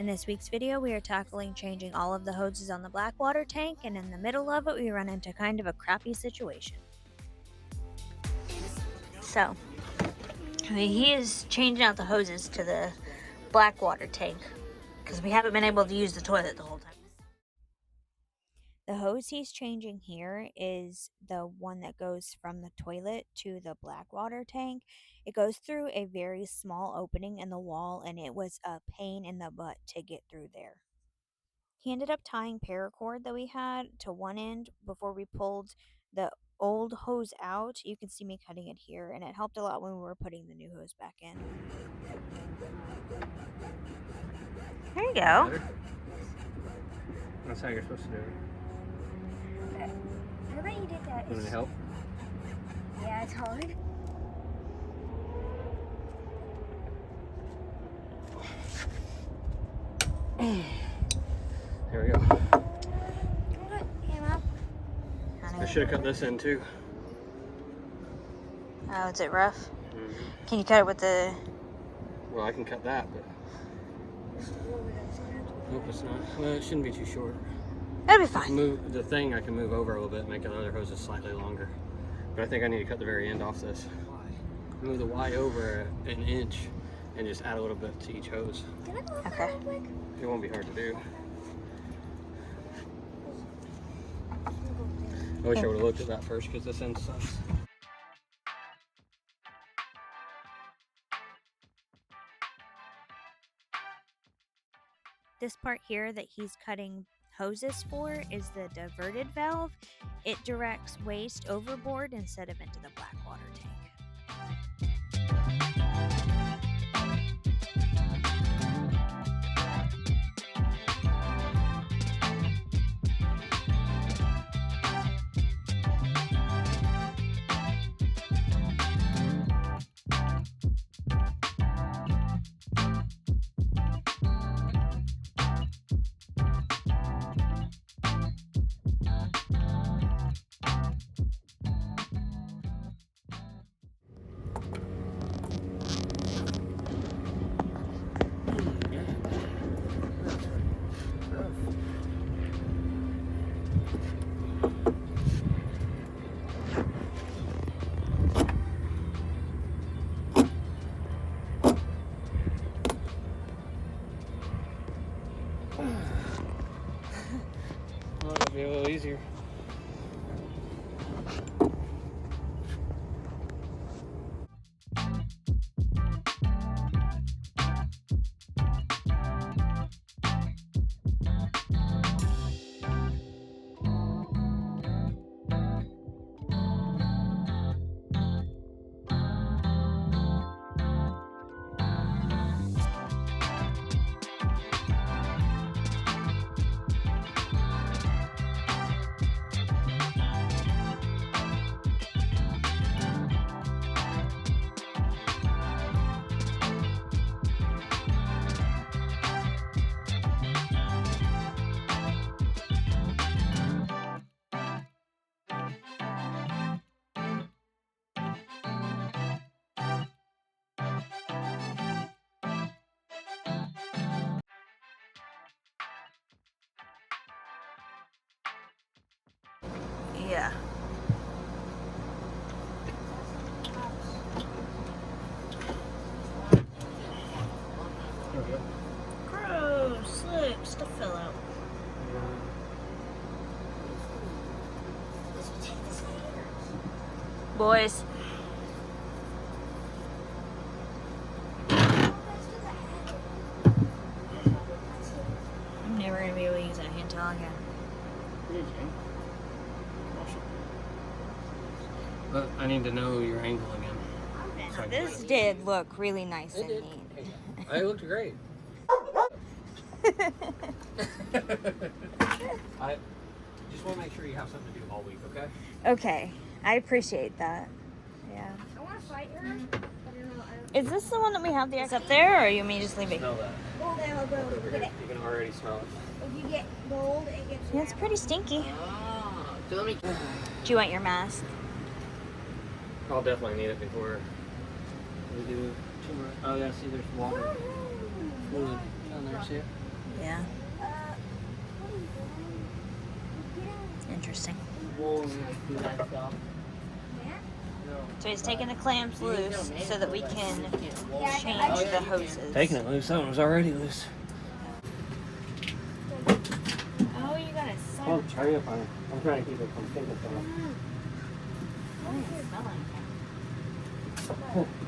In this week's video, we are tackling changing all of the hoses on the black water tank, and in the middle of it, we run into kind of a crappy situation. So, he is changing out the hoses to the black water tank because we haven't been able to use the toilet the whole time. The hose he's changing here is the one that goes from the toilet to the black water tank. It goes through a very small opening in the wall, and it was a pain in the butt to get through there. He ended up tying paracord that we had to one end before we pulled the old hose out. You can see me cutting it here, and it helped a lot when we were putting the new hose back in. There you go. That's how you're supposed to do it. I bet you did that. Want me to help? Yeah, it's hard. There we go. What came up? I should have cut this in too. Oh, is it rough? Mm-hmm. Can you cut it with the... Well, I can cut that, but... Nope, it's not. Well, it shouldn't be too short. It'll be fine. Move the thing I can move over a little bit, make the other hoses slightly longer. But I think I need to cut the very end off this. Move the Y over an inch and just add a little bit to each hose. Can I go outside Okay. real quick? It won't be hard to do. I wish I would have looked at that first because this end sucks. This part here that he's cutting hoses for is the diverted valve. It directs waste overboard instead of into the black water tank. Well, it'll be a little easier. Yeah. There we go. Gross. Look, stuff fell out. Boys. I'm never going to be able to use that hand towel again. But I need to know your angle again. So I can This get it. did look really nice and did. neat. It looked great. I just want to make sure you have something to do all week, okay? Okay, I appreciate that. Yeah. I want to fight her, but I don't know. Is this the one that we have the X up there, or you may just leave it? Smell that. Well, then I'll go Over get here. it. You can already smell it. If you get gold, it gets. Yeah, it's pretty stinky. Ah, so let me. Do you want your mask? I'll definitely need it before we do too much. Oh yeah, see, there's water fluid down there. See it? Yeah. What are you doing? Interesting. Yeah? So he's taking the clamps loose so that we can change the hoses. Taking it loose. That one was already loose. Oh, you got a Oh, hurry up on it. I'm trying to keep it from sinking so much. What is it smelling?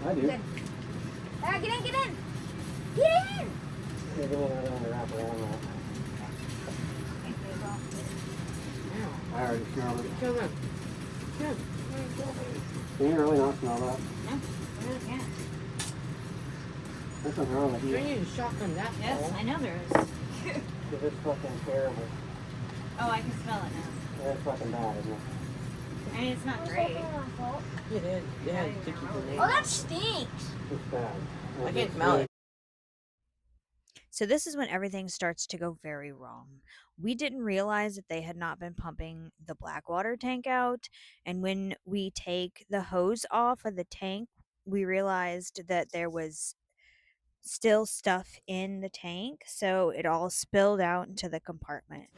I do. Good. Get in! Get in! Get in! You're going to wrap around that. I already smelled it. Come on. Can you really not smell that? No, I really can't. There's something wrong with you. You need to shotgun that. Yes, Paul. I know there is. Because it's fucking terrible. Oh, I can smell it now. That's fucking bad, isn't it? I mean, it's not great. It is. Yeah, it's sticky to me. Oh, that stinks! It's bad. I can smell it. So this is when everything starts to go very wrong. We didn't realize that they had not been pumping the black water tank out, and when we take the hose off of the tank, we realized that there was still stuff in the tank, so it all spilled out into the compartment.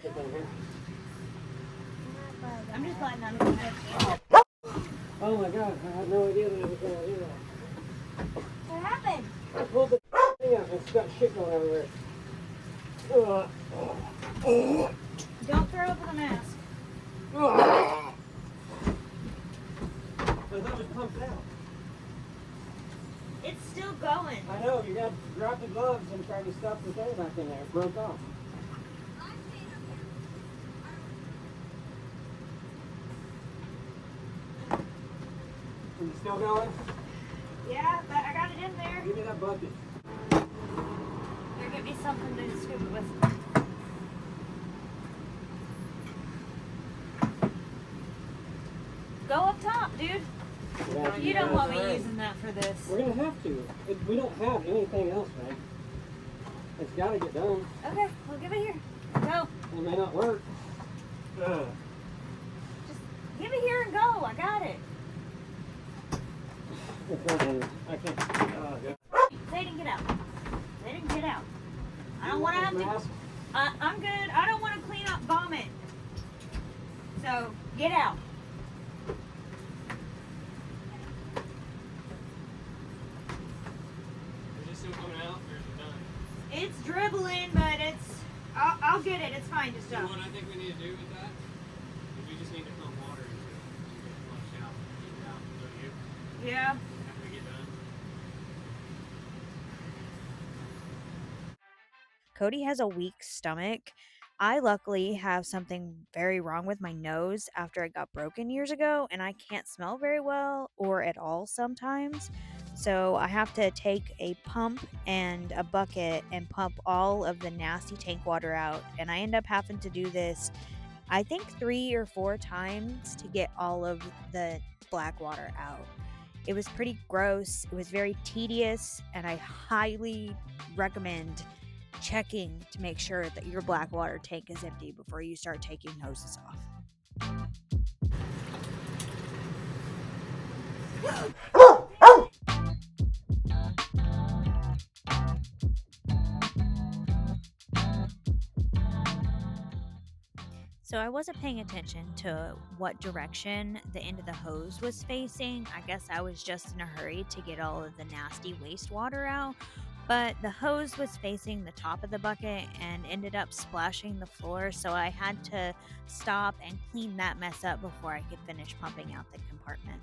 I'm just glad none of it. Oh my god, I had no idea that it was going to do that. What happened? I pulled the thing out and it's got shit going everywhere. Don't throw up with a mask. I thought it was pumped out. It's still going. I know, you got to drop the gloves and try to stuff the thing back in there. It broke off. Are you still going? Yeah, but I got it in there. Give me that bucket. There, give me something to scoop it with. Go up top, dude. Yeah, You don't want me alright. using that for this. We're going to have to. We don't have anything else, man. It's got to get done. Okay, well, give it here. Go. It may not work. Just give it here and go. I got it. I can't. Oh, God. Zayden, get out. Zayden, get out. I don't want to have to. Mask? I'm good. I don't want to clean up vomit. So, get out. Is it still coming out or is it done? It's dribbling, but I'll get it. It's fine. Just So don't. what I think we need to do with that is we just need to pump water into it and get it flushed out, get it out. So you, Yeah. after we get done. Cody has a weak stomach. I luckily have something very wrong with my nose after it got broken years ago, and I can't smell very well or at all sometimes. So I have to take a pump and a bucket and pump all of the nasty tank water out. And I end up having to do this, I think 3 or 4 times to get all of the black water out. It was pretty gross. It was very tedious, and I highly recommend checking to make sure that your black water tank is empty before you start taking hoses off. So I wasn't paying attention to what direction the end of the hose was facing. I guess I was just in a hurry to get all of the nasty wastewater out. But the hose was facing the top of the bucket and ended up splashing the floor, so I had to stop and clean that mess up before I could finish pumping out the compartment.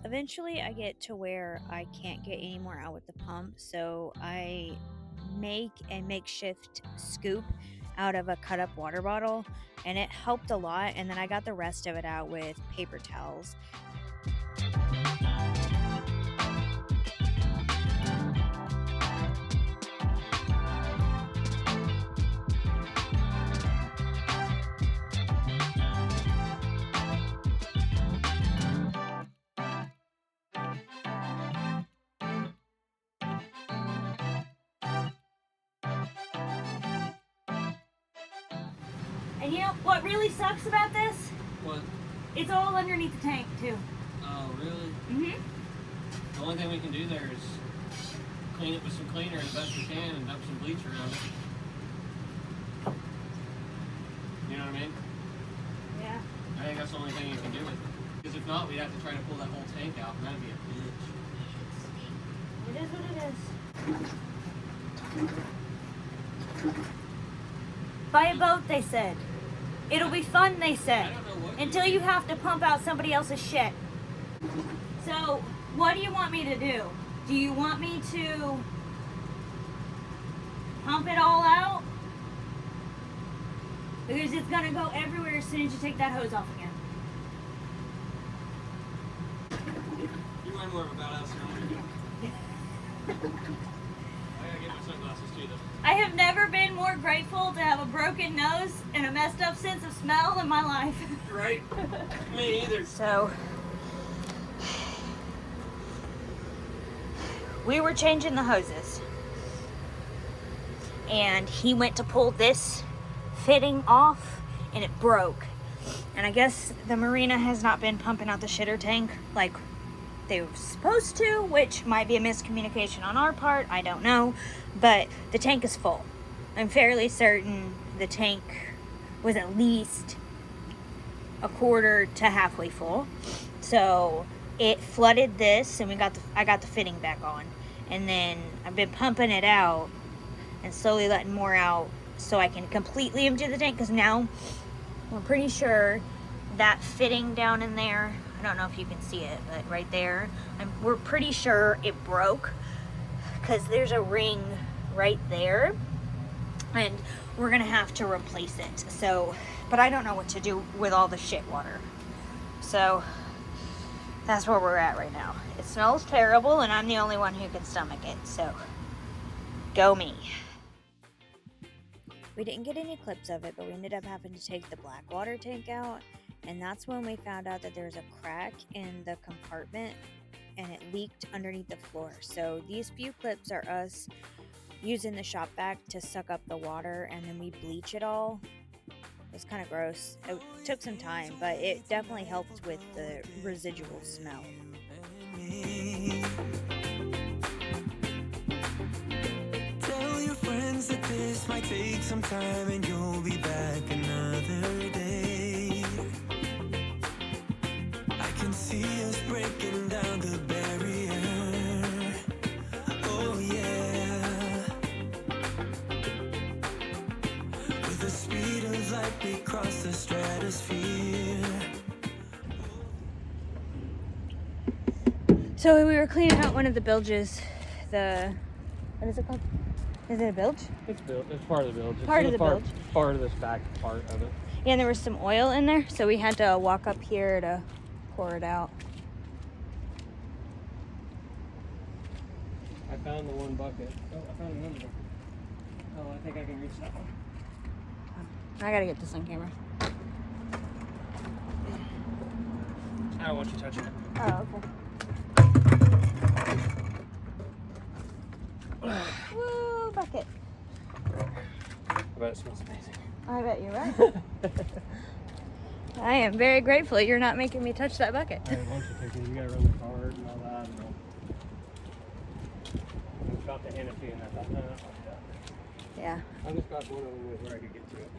Eventually, I get to where I can't get any more out with the pump, so I make a makeshift scoop out of a cut up water bottle, and it helped a lot. And then I got the rest of it out with paper towels. And you know what really sucks about this? What? It's all underneath the tank too. Oh, really? Mm-hmm. The only thing we can do there is clean it with some cleaner as best we can and dump some bleach around it. You know what I mean? Yeah. I think that's the only thing you can do with it. Because if not, we'd have to try to pull that whole tank out, and that'd be a bitch. It is what it is. Buy a boat, they said. It'll be fun, they said. I don't know what Until you have to pump out somebody else's shit. So, what do you want me to do? Do you want me to pump it all out? Because it's gonna go everywhere as soon as you take that hose off again. You mind more of a badass than I'm gonna do. I gotta get my sunglasses too, though. I have never been more grateful to have a broken nose and a messed up sense of smell in my life. Right? Me either. So, we were changing the hoses. And he went to pull this fitting off and it broke. And I guess the marina has not been pumping out the shitter tank like they were supposed to, which might be a miscommunication on our part, I don't know, but the tank is full. I'm fairly certain the tank was at least a quarter to halfway full. So it flooded this and I got the fitting back on. And then I've been pumping it out and slowly letting more out so I can completely empty the tank, because now we're pretty sure that fitting down in there, I don't know if you can see it, but right there, we're pretty sure it broke because there's a ring right there and we're gonna have to replace it. So, but I don't know what to do with all the shit water. So that's where we're at right now. It smells terrible and I'm the only one who can stomach it, so go me. We didn't get any clips of it, but we ended up having to take the black water tank out, and that's when we found out that there's a crack in the compartment and it leaked underneath the floor. So these few clips are us using the shop vac to suck up the water, and then we bleach it all. It's kind of gross. It took some time, but it definitely helped with the residual smell. Tell your friends that this might take some time and you'll be back another day. I can see us breaking down the barrier. Oh yeah. With the speed of light we cross the stratosphere. So we were cleaning out one of the bilges. What is it called? Is it a bilge? It's built. It's part of the bilge. Part of the bilge. Part of this back part of it. Yeah, and there was some oil in there, so we had to walk up here to pour it out. I found the one bucket. Oh, I found another bucket. Oh, I think I can reach that one. I gotta get this on camera. I don't want you touching it. Oh, okay. Woo, bucket. I bet it smells amazing. I bet you're right. I am very grateful you're not making me touch that bucket. I have a bunch of pictures. You gotta run the card and all that. And I was about to hand it to you, and I thought, no, not like that. Yeah. I just got one of them with where I could get to it.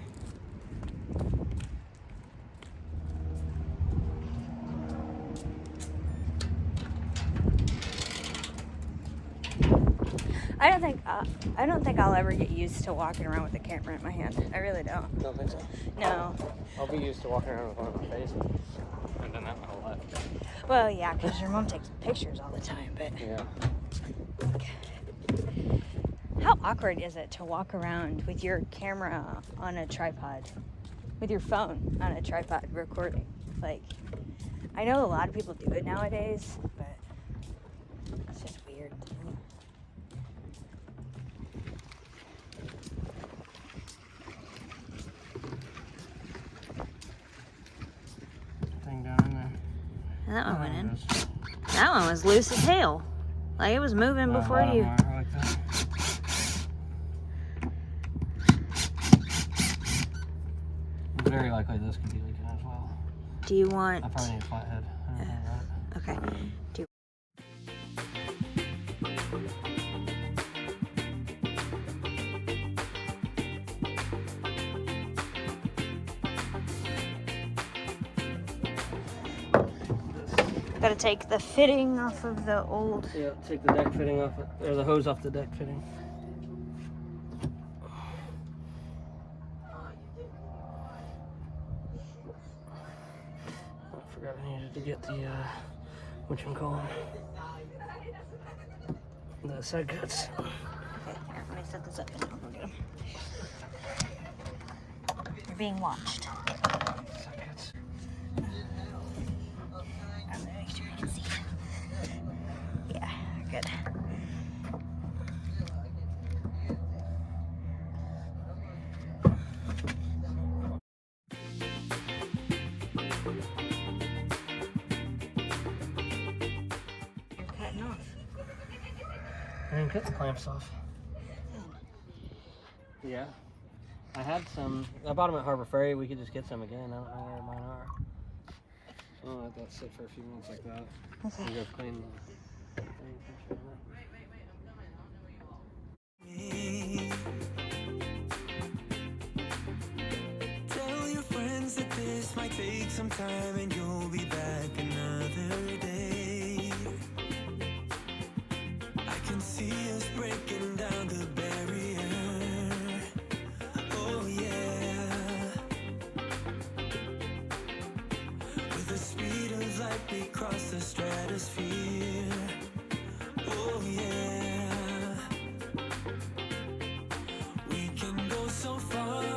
I don't think I'll ever get used to walking around with a camera in my hand. I really don't. Don't think so? No. I'll be used to walking around with one on my face. I've done that my whole life. Well, yeah, because your mom takes pictures all the time, but Yeah. how awkward is it to walk around with your camera on a tripod, with your phone on a tripod recording? Like, I know a lot of people do it nowadays, but it's just weird to me. Thing down in there. And that one went in. That one was loose as hell. Like, it was moving before you. Like that. very likely this could be leaking as well. Do you want... I probably need a flathead. I don't know about it. Okay. Do you... Gotta take the fitting off of the old... Yeah, take the deck fitting off, or the hose off the deck fitting. I forgot I needed to get the, whatchamacallit, the side cuts. Okay, here, let me set this up and I'll go get them. You're being watched. Side cuts. I'm gonna make sure I can see. Yeah, good. You're cutting off. I didn't cut the clamps off. Yeah. I had some. I bought them at Harbor Ferry. We could just get some again. I don't know where mine are. I'll let that sit for a few minutes like that. Okay. And go clean the Tell your friends that this might take some time and you'll be back another day. I can see us breaking down the barrier. Oh yeah. With the speed of light we cross the stratosphere. Oh yeah. We can go so far away.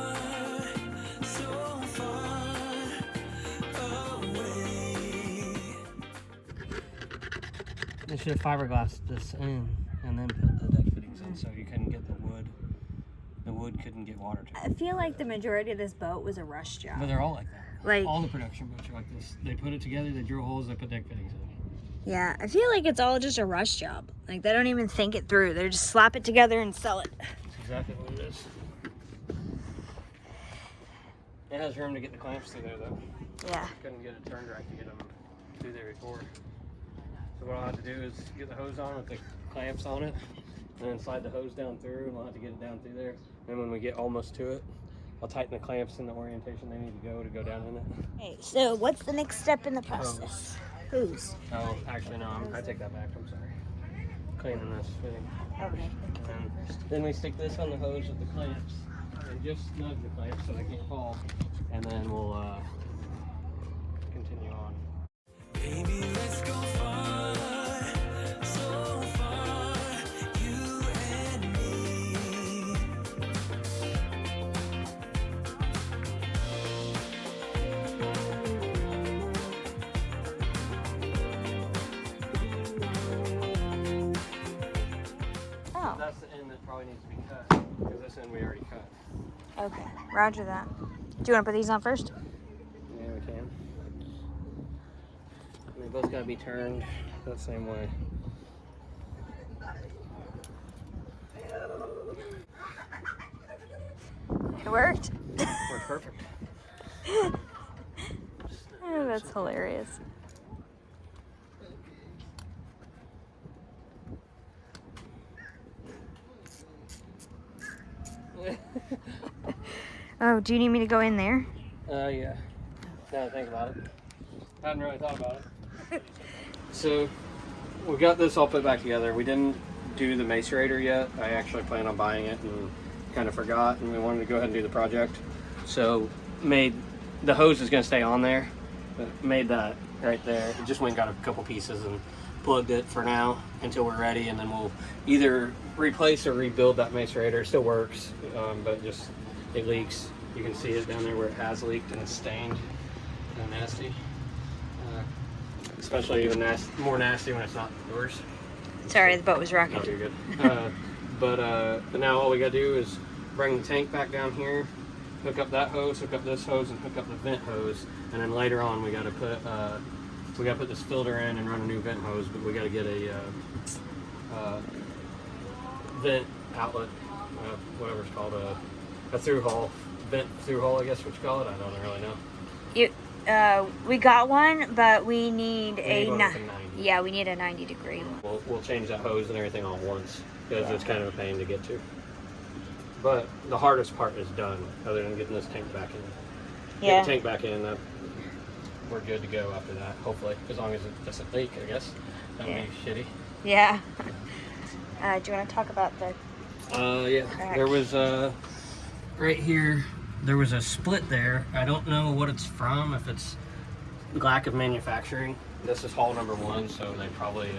They should have fiberglassed this in and then put the deck fittings in so you couldn't get the wood. The wood couldn't get water to it. I feel like the majority of this boat was a rush job. But they're all like that. Like, All the production boats are like this. They put it together, they drill holes, they put deck fittings in. yeah, I feel like it's all just a rush job. Like, they don't even think it through. They just slap it together and sell it. That's exactly what it is. It has room to get the clamps through there though. Yeah. Couldn't get it turned right to get them through there before. So what I'll have to do is get the hose on with the clamps on it, and then slide the hose down through, and we'll have to get it down through there. And when we get almost to it, I'll tighten the clamps in the orientation they need to go down in it. Okay, so what's the next step in the process? Whose? Oh, actually no, I take that back, I'm sorry. Cleaning this fitting. Okay. And then we stick this on the hose with the clamps, and just snug the clamps so they can't fall. And then we'll continue on. Baby, let's go far, so far, you and me. Oh, That's the end that probably needs to be cut, because this end we already cut. okay. Roger that. Do you want to put these on first? Yeah, we can. They both gotta be turned that same way. It worked. Worked perfect. Oh, that's hilarious. Oh, do you need me to go in there? Yeah. Now that I think about it. I hadn't really thought about it. So, we got this all put back together. We didn't do the macerator yet. I actually planned on buying it and kind of forgot, and we wanted to go ahead and do the project. So, made the hose is going to stay on there, but made that right there. It just went and got a couple pieces and plugged it for now until we're ready, and then we'll either replace or rebuild that macerator. It still works, but it leaks. You can see it down there where it has leaked and it's stained. Kind of nasty. Especially even more nasty when it's not yours. Sorry, the boat was rocking. Oh, you're good. But now all we gotta do is bring the tank back down here, hook up that hose, hook up this hose, and hook up the vent hose. And then later on we gotta put this filter in and run a new vent hose. But we gotta get a vent outlet, whatever it's called, a through hull vent through hole, I guess what you call it. I don't really know. We got one, but we need We a need one with a 90. Yeah, we need a 90-degree one. We'll change that hose and everything all at once because it's kind of a pain to get to. But the hardest part is done, other than getting this tank back in. Yeah. Get the tank back in, we're good to go after that, hopefully. As long as it doesn't leak, I guess. That would be shitty. Yeah. Do you want to talk about the yeah. crack? There was, right here, there was a split there. I don't know what it's from, if it's lack of manufacturing. This is hole number 1, so they probably,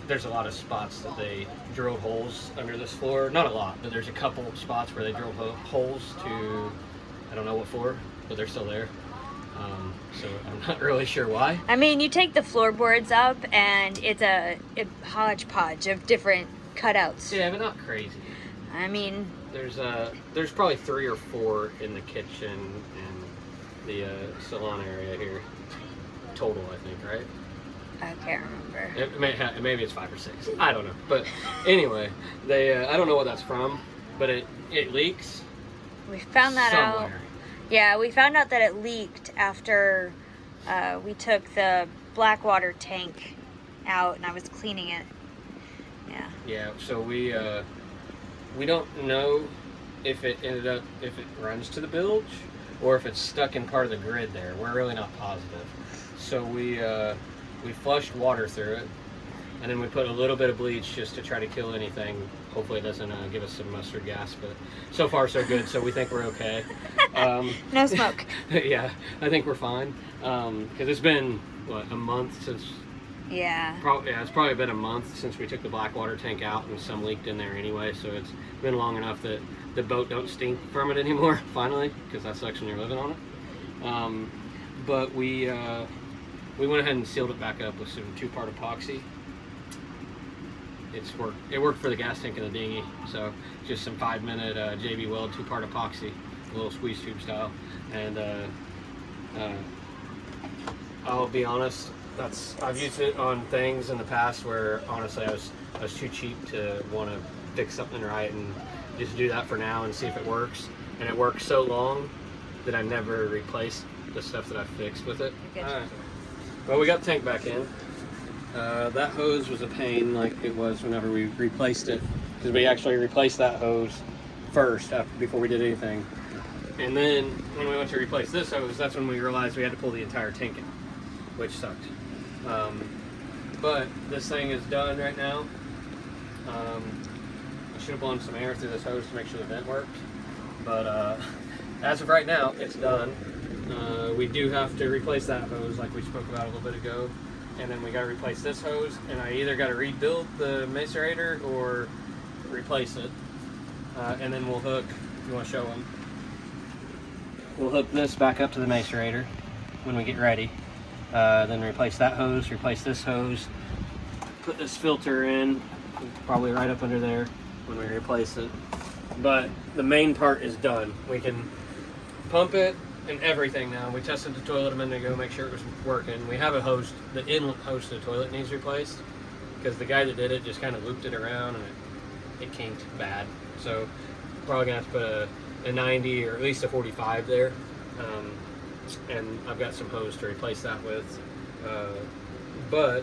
there's a lot of spots that they drilled holes under this floor. Not a lot, but there's a couple spots where they drilled holes to, I don't know what for, but they're still there. So I'm not really sure why. I mean, you take the floorboards up and it's a hodgepodge of different cutouts. Yeah, but not crazy. I mean, there's probably 3 or 4 in the kitchen and the salon area here. Total, I think, right? I can't remember. Maybe it's 5 or 6. I don't know. But anyway, I don't know what that's from, but it leaks. We found that somewhere. out. Yeah, we found out that it leaked after we took the black water tank out and I was cleaning it. Yeah. Yeah. So we don't know if it runs to the bilge or if it's stuck in part of the grid there. We're really not positive. So we flushed water through it, and then we put a little bit of bleach just to try to kill anything. Hopefully it doesn't give us some mustard gas, but so far so good, so we think we're okay. No smoke. Yeah, I think we're fine, because it's been, what, a month since... Yeah. It's probably been a month since we took the black water tank out, and some leaked in there anyway, so it's been long enough that the boat don't stink from it anymore, finally, because that sucks when you're living on it. But we went ahead and sealed it back up with some 2-part epoxy. It worked for the gas tank and the dinghy, so just some 5-minute JB Weld 2-part epoxy, a little squeeze tube style. And I'll be honest, I've used it on things in the past where honestly I was too cheap to want to fix something right and just do that for now and see if it works. And it worked so long that I never replaced the stuff that I fixed with it. Alright. Well, we got the tank back in. That hose was a pain like it was whenever we replaced it, because we actually replaced that hose first before we did anything. And then when we went to replace this hose, that's when we realized we had to pull the entire tank in, which sucked. But this thing is done right now. I should have blown some air through this hose to make sure the vent worked. But as of right now, it's done. We do have to replace that hose like we spoke about a little bit ago. And then we got to replace this hose, and I either got to rebuild the macerator or replace it. And then we'll hook, if you want to show them, we'll hook this back up to the macerator when we get ready. Then replace that hose, replace this hose, put this filter in, probably right up under there when we replace it. But the main part is done. We can pump it and everything now. We tested the toilet a minute ago, make sure it was working. We have a hose, the inlet hose to the toilet needs replaced because the guy that did it just kind of looped it around and it kinked bad. So probably gonna have to put a 90 or at least a 45 there. And I've got some hose to replace that with. But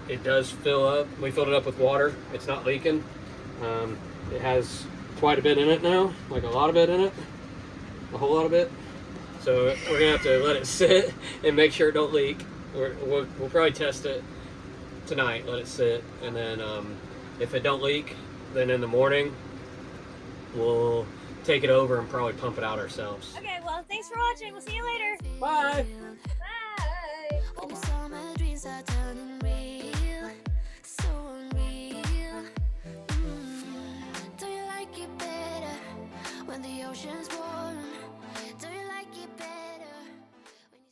it does fill up. We filled it up with water. It's not leaking. It has quite a bit in it now, like a lot of it in it. A whole lot of it. So we're gonna have to let it sit and make sure it don't leak. We'll probably test it tonight, let it sit, and then if it don't leak, then in the morning we'll take it over and probably pump it out ourselves. Okay, well, thanks for watching. We'll see you later. Bye. Bye. When you saw my dreams are turning real, so unreal. Do you like it better when the ocean